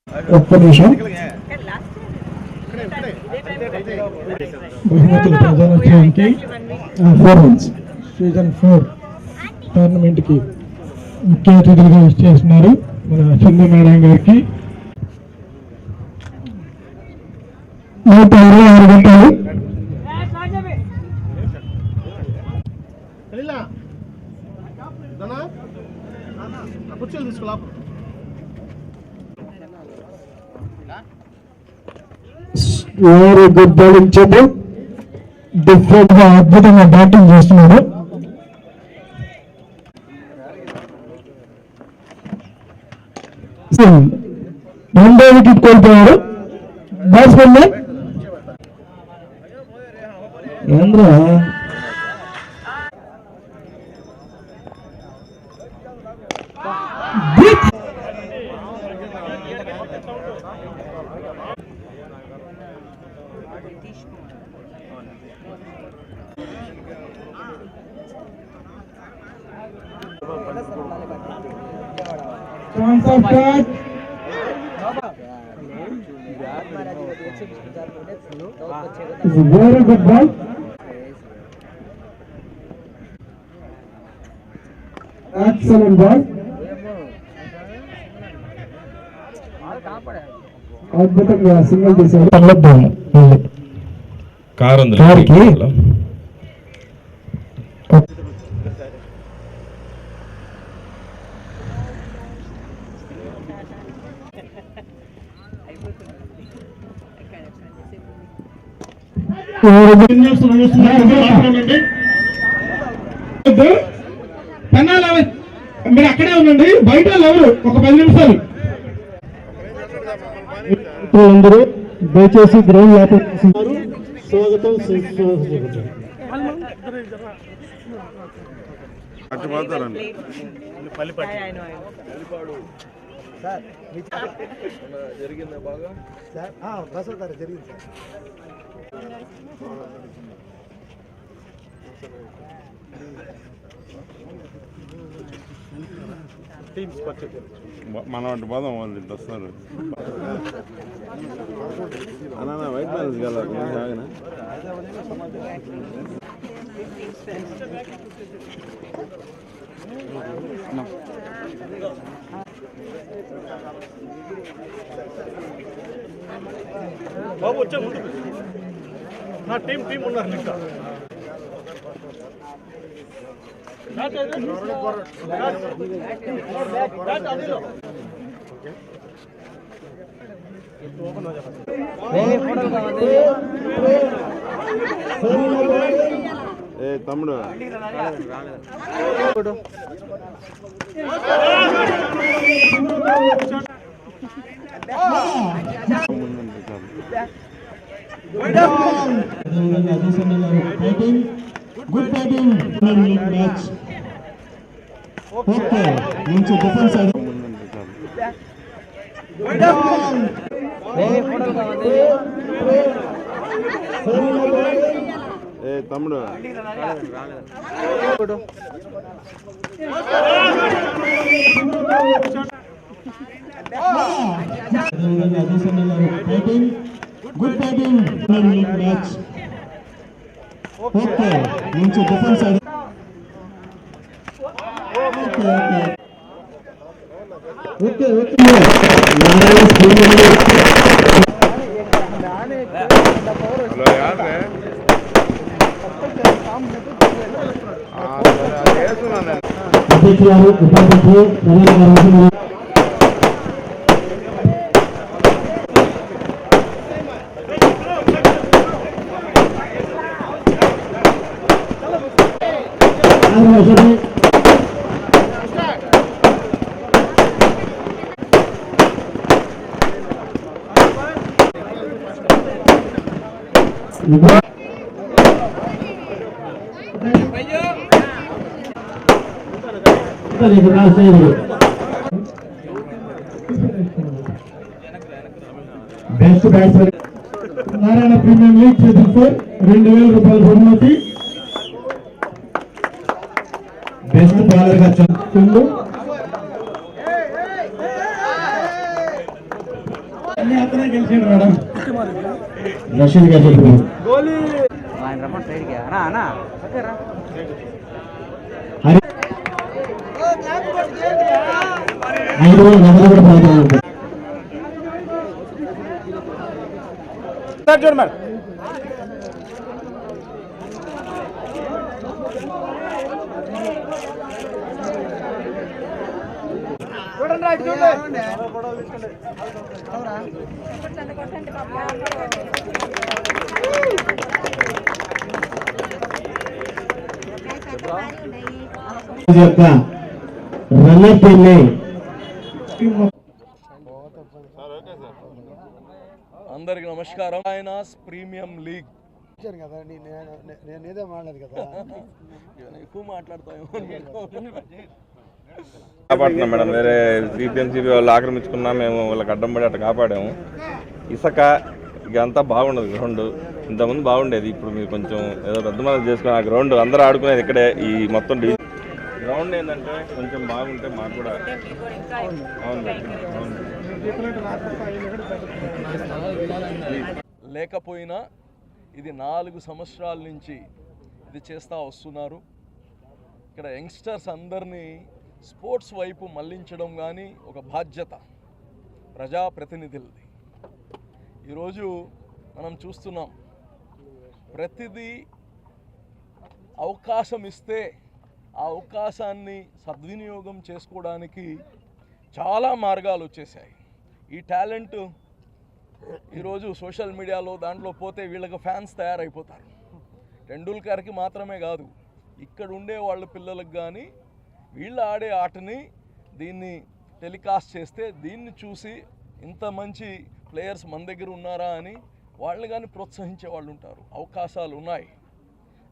ఒక్క నిమిషం. బహుమతులు ప్రధానోత్సవానికి 4 months సీజన్ 4 టోర్నమెంట్కి ముఖ్య అతిథులుగా ఇచ్చేస్తున్నారు మన సింధు మేడం గారికి. 126 గంటలు వెరీ గుడ్ బౌలింగ్ చెప్పు. డిఫరెంట్ గా అద్భుతంగా బ్యాటింగ్ చేస్తున్నాడు. రెండో వికెట్ కోల్పోయారు బ్యాట్స్మెన్. ఏంద్ర very good ball. Excellent ball. అద్భుతంగా సింగిల్ తీశారు. కార్కి మీరు అక్కడే ఉండండి, బయట ఎవరు ఒక 10 నిమిషాలు అందరూ దయచేసి గ్రౌండ్ లోపల స్వాగతం. జరిగిందా బాగా సార్? జరిగింది సార్. మనవాటి బాధ వాళ్ళు ఇంత వస్తారు అన్న వైట్ బ్యాలెన్స్ కదా ఆగనా బాబు వచ్చే ముందు నా టీం ఉన్నారు ఇంకా. ఏ తమ్ముడు గుడ్ బ్యాటింగ్ మ్యాచ్. ఓకే మంచి డిఫెన్స్ ఆడి ఏ తమ్ముడు గుడ్ బ్యాటింగ్ మ్యాచ్. ఓకే మంచి డిఫెన్స్ ఆడి ఓకే ఓకే హలో యారే అధ్యక్షులు ఉపాధ్యక్షులు best batsmen Narayana premium league season 4 2000 రూపాయల బహుమతి. బెస్ట్ బౌలర్ గా చెప్తుంది కానీ అతనే గెలిచాడు మేడం. రషీద్ గారు చెప్పారు. ఐదు వేలు నగదు కూడా పాల్గొన్నారు. యొక్క రన్నర్ టీమ్ని అందరికి నమస్కారం. నారాయణస్ ప్రీమియం లీగ్ కదా నేను ఏదో మాట్లాడలేదు కదా ఎక్కువ మాట్లాడతాము. కాపాడుతున్నాం మేడం. వేరే సిపిఎంసీబీ వాళ్ళు ఆక్రమించుకున్నా మేము వాళ్ళకి అడ్డం పడి అట్లా కాపాడాము. ఇసుక ఇదంతా బాగుండదు గ్రౌండ్. ఇంతకుముందు బాగుండేది, ఇప్పుడు మీరు కొంచెం ఏదో పెద్ద మంది చేసుకుని ఆ గ్రౌండ్ అందరూ ఆడుకునేది ఇక్కడే. ఈ మొత్తం గ్రౌండ్ ఏంటంటే కొంచెం బాగుంటే మాకు కూడా లేకపోయినా ఇది 4 సంవత్సరాల నుంచి ఇది చేస్తూ వస్తున్నారు. ఇక్కడ యంగ్స్టర్స్ అందరినీ స్పోర్ట్స్ వైపు మళ్లించడం కానీ ఒక బాధ్యత ప్రజాప్రతినిధులది. ఈరోజు మనం చూస్తున్నాం, ప్రతిదీ అవకాశం ఇస్తే ఆ అవకాశాన్ని సద్వినియోగం చేసుకోవడానికి చాలా మార్గాలు వచ్చేసాయి. ఈ టాలెంట్ ఈరోజు సోషల్ మీడియాలో దాంట్లో పోతే వీళ్ళకి ఫ్యాన్స్ తయారైపోతారు. టెండూల్కర్కి మాత్రమే కాదు, ఇక్కడ ఉండే వాళ్ళ పిల్లలకు కానీ వీళ్ళు ఆడే ఆటని దీన్ని టెలికాస్ట్ చేస్తే దీన్ని చూసి ఇంత మంచి ప్లేయర్స్ మన దగ్గర ఉన్నారా అని వాళ్ళని కానీ ప్రోత్సహించే వాళ్ళు ఉంటారు. అవకాశాలు ఉన్నాయి,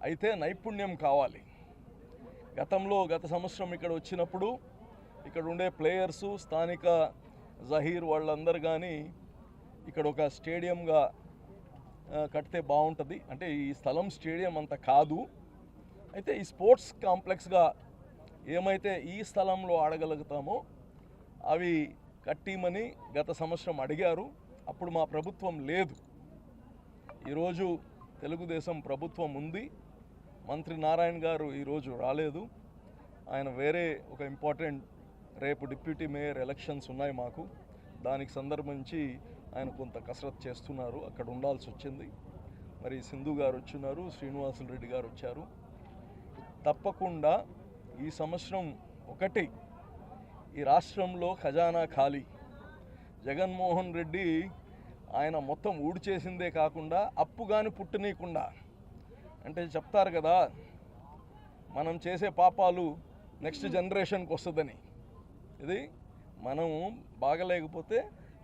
అయితే నైపుణ్యం కావాలి. గత సంవత్సరం ఇక్కడ వచ్చినప్పుడు ఇక్కడ ఉండే ప్లేయర్సు స్థానిక జహీర్ వాళ్ళందరూ కానీ ఇక్కడ ఒక స్టేడియంగా కడితే బాగుంటుంది. అంటే ఈ స్థలం స్టేడియం అంత కాదు, అయితే ఈ స్పోర్ట్స్ కాంప్లెక్స్గా ఏమైతే ఈ స్థలంలో ఆడగలుగుతామో అవి కట్టిమని గత సంవత్సరం అడిగారు. అప్పుడు మా ప్రభుత్వం లేదు. ఈరోజు తెలుగుదేశం ప్రభుత్వం ఉంది. మంత్రి నారాయణ గారు ఈరోజు రాలేదు. ఆయన వేరే ఒక ఇంపార్టెంట్, రేపు డిప్యూటీ మేయర్ ఎలక్షన్స్ ఉన్నాయి మాకు, దానికి సందర్భించి ఆయన కొంత కసరత్తు చేస్తున్నారు, అక్కడ ఉండాల్సి వచ్చింది. మరి సింధు గారు వచ్చున్నారు, శ్రీనివాసులు రెడ్డి గారు వచ్చారు. తప్పకుండా ఈ సంవత్సరం ఒకటి ఈ రాష్ట్రంలో ఖజానా ఖాళీ. జగన్మోహన్ రెడ్డి ఆయన మొత్తం ఊడ్చేసిందే కాకుండా అప్పు కానీ పుట్టనీయకుండా, అంటే చెప్తారు కదా మనం చేసే పాపాలు నెక్స్ట్ జనరేషన్కి వస్తుందని. ఇది మనం బాగలేకపోతే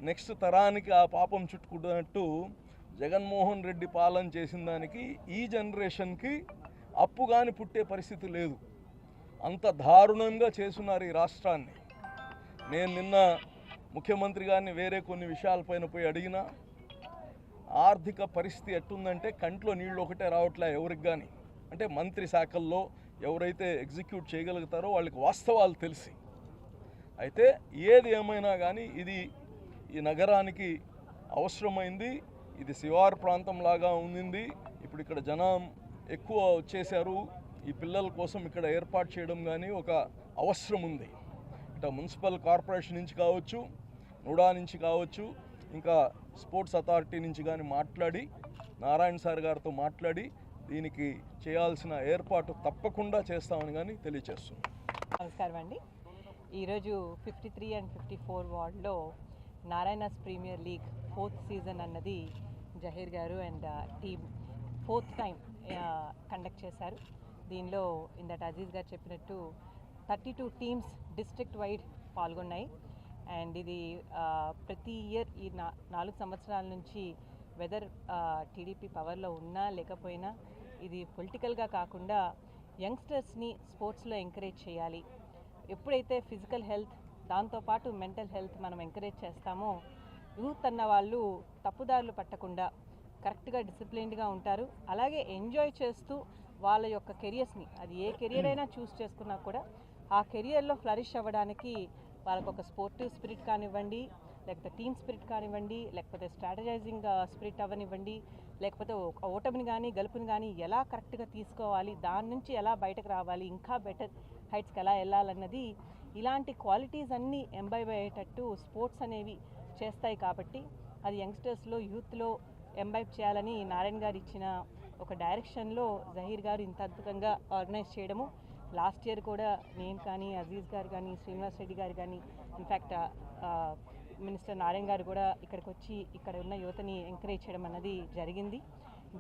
నెక్స్ట్ తరానికి ఆ పాపం చుట్టుకున్నట్టు జగన్మోహన్ రెడ్డి పాలన చేసిన దానికి ఈ జనరేషన్కి అప్పు కానీ పుట్టే పరిస్థితి లేదు. అంత దారుణంగా చేస్తున్నారు ఈ రాష్ట్రాన్ని. నేను నిన్న ముఖ్యమంత్రి గారిని వేరే కొన్ని విషయాలపైన పోయి అడిగినా, ఆర్థిక పరిస్థితి ఎట్టుందంటే కంట్లో నీళ్ళు ఒకటే రావట్లే ఎవరికి కానీ. అంటే మంత్రి శాఖల్లో ఎవరైతే ఎగ్జిక్యూట్ చేయగలుగుతారో వాళ్ళకి వాస్తవాలు తెలిసి. అయితే ఏది ఏమైనా కానీ ఇది ఈ నగరానికి అవసరమైంది. ఇది శివారు ప్రాంతంలాగా ఉంది. ఇప్పుడు ఇక్కడ జనం ఎక్కువ వచ్చేసారు. ఈ పిల్లల కోసం ఇక్కడ ఏర్పాటు చేయడం కానీ ఒక అవసరం ఉంది. ఇట్లా మున్సిపల్ కార్పొరేషన్ నుంచి కావచ్చు, నుడా నుంచి కావచ్చు, ఇంకా స్పోర్ట్స్ అథారిటీ నుంచి కానీ మాట్లాడి నారాయణ సార్ గారితో మాట్లాడి దీనికి చేయాల్సిన ఏర్పాటు తప్పకుండా చేస్తామని కానీ తెలియజేస్తున్నాం. నమస్కారం అండి. ఈరోజు 53 and 54 వార్డులో Narayanas premier league 4th season అన్నది జహీర్ గారు and team 4th time conduct చేశారు. దీనిలో ఇందట అజీజ్ గారు చెప్పినట్టు 32 టీమ్స్ డిస్ట్రిక్ట్ వైడ్ పాల్గొన్నాయి. అండ్ ఇది ప్రతి ఇయర్ ఈ 4 సంవత్సరాల నుంచి వెదర్ టీడీపీ పవర్లో ఉన్నా లేకపోయినా ఇది పొలిటికల్గా కాకుండా యంగ్స్టర్స్ని స్పోర్ట్స్లో ఎంకరేజ్ చేయాలి. ఎప్పుడైతే ఫిజికల్ హెల్త్ దాంతోపాటు మెంటల్ హెల్త్ మనం ఎంకరేజ్ చేస్తామో యూత్ అన్న వాళ్ళు తప్పుదారులు పట్టకుండా కరెక్ట్గా డిసిప్లిన్డ్గా ఉంటారు. అలాగే ఎంజాయ్ చేస్తూ వాళ్ళ యొక్క కెరియర్స్ని, అది ఏ కెరియర్ అయినా చూస్ చేసుకున్నా కూడా ఆ కెరియర్లో ఫ్లరిష్ అవ్వడానికి వాళ్ళకు ఒక స్పోర్టివ్ స్పిరిట్ కానివ్వండి, లేకపోతే టీమ్ స్పిరిట్ కానివ్వండి, లేకపోతే స్ట్రాటజైజింగ్ స్పిరిట్ అవ్వనివ్వండి, లేకపోతే ఓటమిని కానీ గెలుపుని కానీ ఎలా కరెక్ట్గా తీసుకోవాలి, దాని నుంచి ఎలా బయటకు రావాలి, ఇంకా బెటర్ హైట్స్కి ఎలా వెళ్ళాలన్నది, ఇలాంటి క్వాలిటీస్ అన్నీ ఎంబైబ్ అయ్యేటట్టు స్పోర్ట్స్ అనేవి చేస్తాయి. కాబట్టి అది యంగ్స్టర్స్లో, యూత్లో ఎంబైబ్ చేయాలని నారాయణ గారు ఇచ్చిన ఒక డైరెక్షన్లో జహీర్ గారు ఇంత అద్భుతంగా ఆర్గనైజ్ చేయడము. లాస్ట్ ఇయర్ కూడా నేను కానీ, అజీజ్ గారు కానీ, శ్రీనివాస్ రెడ్డి గారు కానీ, ఇన్ఫ్యాక్ట్ మినిస్టర్ నారాయణ గారు కూడా ఇక్కడికి వచ్చి ఇక్కడ ఉన్న యువతని ఎంకరేజ్ చేయడం అన్నది జరిగింది.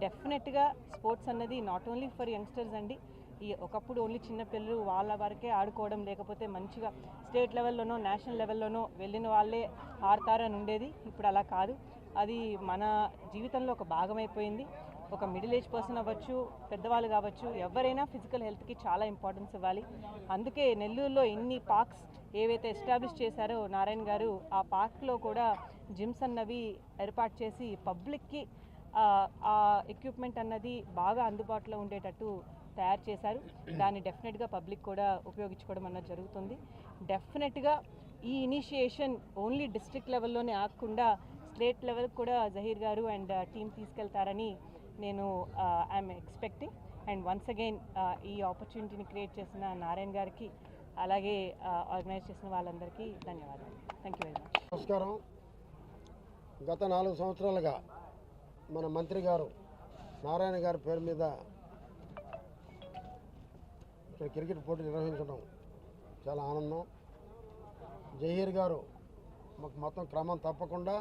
డెఫినెట్గా స్పోర్ట్స్ అన్నది నాట్ ఓన్లీ ఫర్ యంగ్స్టర్స్ అండి. ఈ ఒకప్పుడు ఓన్లీ చిన్నపిల్లలు వాళ్ళ వరకే ఆడుకోవడం, లేకపోతే మంచిగా స్టేట్ లెవెల్లోనో నేషనల్ లెవెల్లోనో వెళ్ళిన వాళ్ళే ఆడతారని ఉండేది. ఇప్పుడు అలా కాదు. అది మన జీవితంలో ఒక భాగమైపోయింది. ఒక మిడిల్ ఏజ్ పర్సన్ అవ్వచ్చు, పెద్దవాళ్ళు కావచ్చు, ఎవరైనా ఫిజికల్ హెల్త్కి చాలా ఇంపార్టెన్స్ ఇవ్వాలి. అందుకే నెల్లూరులో ఎన్ని పార్క్స్ ఏవైతే ఎస్టాబ్లిష్ చేశారో నారాయణ గారు, ఆ పార్క్లో కూడా జిమ్స్ అన్నవి ఏర్పాటు చేసి పబ్లిక్కి ఆ ఎక్విప్మెంట్ అన్నది బాగా అందుబాటులో ఉండేటట్టు తయారు చేశారు. దాన్ని డెఫినెట్గా పబ్లిక్ కూడా ఉపయోగించుకోవడం అన్నది జరుగుతుంది. డెఫినెట్గా ఈ ఇనిషియేషన్ ఓన్లీ డిస్ట్రిక్ట్ లెవెల్లోనే ఆగకుండా స్టేట్ లెవెల్కి కూడా జహీర్ గారు అండ్ టీం తీసుకెళ్తారని నేను I'm expecting. And once again ఈ ఆపర్చునిటీని క్రియేట్ చేసిన నారాయణ గారికి, అలాగే ఆర్గనైజ్ చేసిన వాళ్ళందరికీ ధన్యవాదాలు. Thank you very much. నమస్కారం. గత 4 సంవత్సరాలుగా మన మంత్రి గారు నారాయణ గారి పేరు మీద ఇక్కడ క్రికెట్ పోటీ నిర్వహించడం చాలా ఆనందం. జహీర్ గారు మాకు మొత్తం క్రమం తప్పకుండా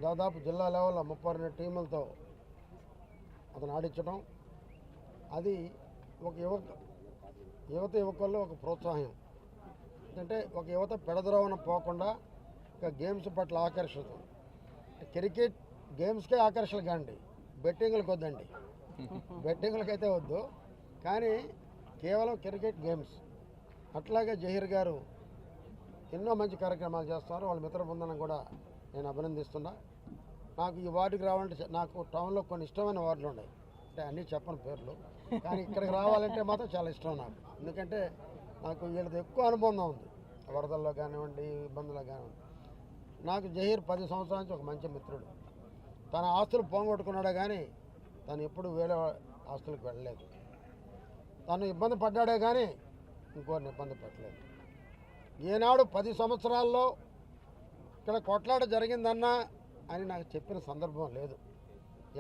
దాదాపు జిల్లా లెవెల్లో 32 టీములతో అతను ఆడించడం, అది ఒక యువకుల్లో ఒక ప్రోత్సాహం. ఎందుకంటే ఒక యువత పెడద్రోవన పోకుండా ఇక గేమ్స్ పట్ల ఆకర్షణ. క్రికెట్ గేమ్స్కే ఆకర్షణ కాండి, బెట్టింగ్లకు వద్దండి. బెట్టింగ్లకైతే వద్దు, కానీ కేవలం క్రికెట్ గేమ్స్. అట్లాగే జహీర్ గారు ఎన్నో మంచి కార్యక్రమాలు చేస్తున్నారు. వాళ్ళ మిత్ర బృందం కూడా నేను అభినందిస్తున్నా. నాకు ఈ వార్డుకి రావాలంటే, నాకు టౌన్లో కొన్ని ఇష్టమైన వార్డులు ఉన్నాయి, అంటే అన్నీ చెప్పని పేర్లు, కానీ ఇక్కడికి రావాలంటే మాత్రం చాలా ఇష్టం నాకు. ఎందుకంటే నాకు వీళ్ళతో ఎక్కువ అనుబంధం ఉంది, వరదల్లో కానివ్వండి, ఇబ్బందుల్లో కానివ్వండి. నాకు జహీర్ 10 సంవత్సరాల నుంచి ఒక మంచి మిత్రుడు. తన ఆస్తులు పోగొట్టుకున్నాడే కానీ తను ఎప్పుడు వేరే ఆస్తులకు వెళ్ళలేదు. తను ఇబ్బంది పడ్డాడే కానీ ఇంకోరిని ఇబ్బంది పెట్టలేదు. ఈనాడు 10 సంవత్సరాల్లో ఇక్కడ కొట్లాట జరిగిందన్నా అని నాకు చెప్పిన సందర్భం లేదు.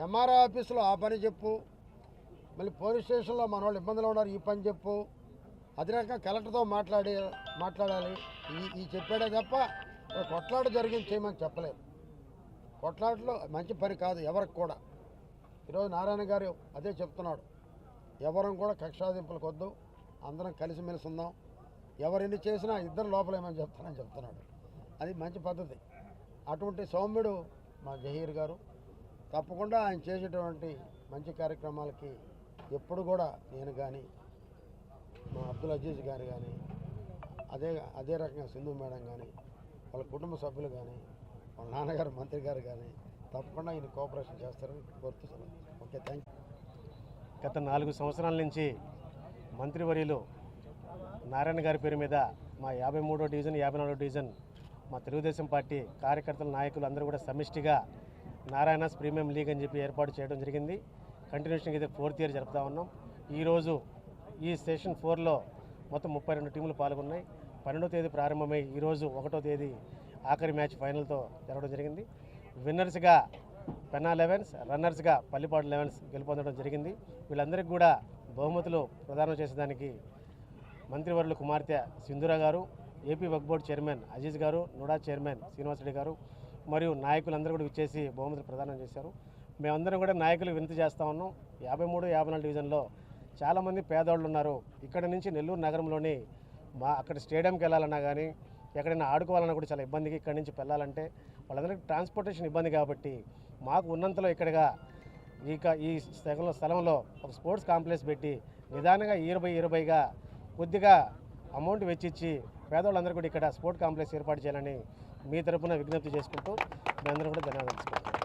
ఎంఆర్ఓ ఆఫీసులో ఆ పని చెప్పు, మళ్ళీ పోలీస్ స్టేషన్లో మన వాళ్ళు ఇబ్బందులు ఉన్నారు ఈ పని చెప్పు, అదే రకంగా కలెక్టర్తో మాట్లాడాలి ఈ చెప్పాడే తప్ప కొట్లాట జరిగింది చేయమని చెప్పలేదు. కొట్లాటలో మంచి పని కాదు ఎవరికి కూడా. ఈరోజు నారాయణ గారు అదే చెప్తున్నాడు, ఎవరం కూడా కక్షాదింపులకు వద్దు, అందరం కలిసిమెలిసి ఉందాం, ఎవరెన్ని చేసినా ఇద్దరు లోపలేమని చెప్తున్నాడు. అది మంచి పద్ధతి. అటువంటి సౌమ్యుడు మా జహీర్ గారు. తప్పకుండా ఆయన చేసేటువంటి మంచి కార్యక్రమాలకి ఎప్పుడు కూడా నేను కానీ, మా అబ్దుల్ అజీజ్ గారు కానీ, అదే రకంగా సింధు మేడం కానీ, వాళ్ళ కుటుంబ సభ్యులు కానీ, వాళ్ళ నాన్నగారు మంత్రి గారు కానీ తప్పకుండా ఈయన కోఆపరేషన్ చేస్తారని కోరుతున్నాను. Okay, thank you. గత 4 సంవత్సరాల నుంచి మంత్రివర్యులు నారాయణ గారి పేరు మీద మా 53వ డివిజన్, 54వ డివిజన్ మా తెలుగుదేశం పార్టీ కార్యకర్తల నాయకులు అందరూ కూడా సమిష్టిగా నారాయణస్ ప్రీమియం లీగ్ అని చెప్పి ఏర్పాటు చేయడం జరిగింది. కంటిన్యూషన్గా అయితే 4th ఇయర్ జరుపుతూ ఉన్నాం. ఈరోజు ఈ సెషన్ 4లో మొత్తం 32 టీములు పాల్గొన్నాయి. 12వ తేదీ ప్రారంభమై ఈరోజు 1వ తేదీ ఆఖరి మ్యాచ్ ఫైనల్తో జరగడం జరిగింది. విన్నర్స్గా పెన్నా 11s, రన్నర్స్గా పల్లిపాడు 11s గెలుపొందడం జరిగింది. వీళ్ళందరికీ కూడా బహుమతులు ప్రదానం చేసేదానికి మంత్రివర్యులు కుమార్తె సింధూర గారు, ఏపీ వక్ఫ్ బోర్డు చైర్మన్ అజీజ్ గారు, నుడా చైర్మన్ శ్రీనివాస్ రెడ్డి గారు మరియు నాయకులందరూ కూడా విచ్చేసి బహుమతులు ప్రదానం చేశారు. మేమందరం కూడా నాయకులు వినతి చేస్తూ ఉన్నాం. 53, 54 డివిజన్లో చాలామంది పేదవాళ్ళు ఉన్నారు. ఇక్కడ నుంచి నెల్లూరు నగరంలోని అక్కడ స్టేడియంకి వెళ్ళాలన్నా కానీ, ఎక్కడైనా ఆడుకోవాలన్నా కూడా చాలా ఇబ్బందికి ఇక్కడ నుంచి వెళ్ళాలంటే వాళ్ళందరికీ ట్రాన్స్పోర్టేషన్ ఇబ్బంది. కాబట్టి మాకు ఉన్నంతలో ఇక్కడగా ఈ స్థలంలో ఒక స్పోర్ట్స్ కాంప్లెక్స్ పెట్టి నిదానంగా 20/20గా కొద్దిగా అమౌంట్ వెచ్చిచ్చి పేదవాళ్ళందరూ కూడా ఇక్కడ స్పోర్ట్స్ కాంప్లెక్స్ ఏర్పాటు చేయాలని మీ తరఫున విజ్ఞప్తి చేసుకుంటూ మీ అందరూ కూడా ధన్యవాదాలు.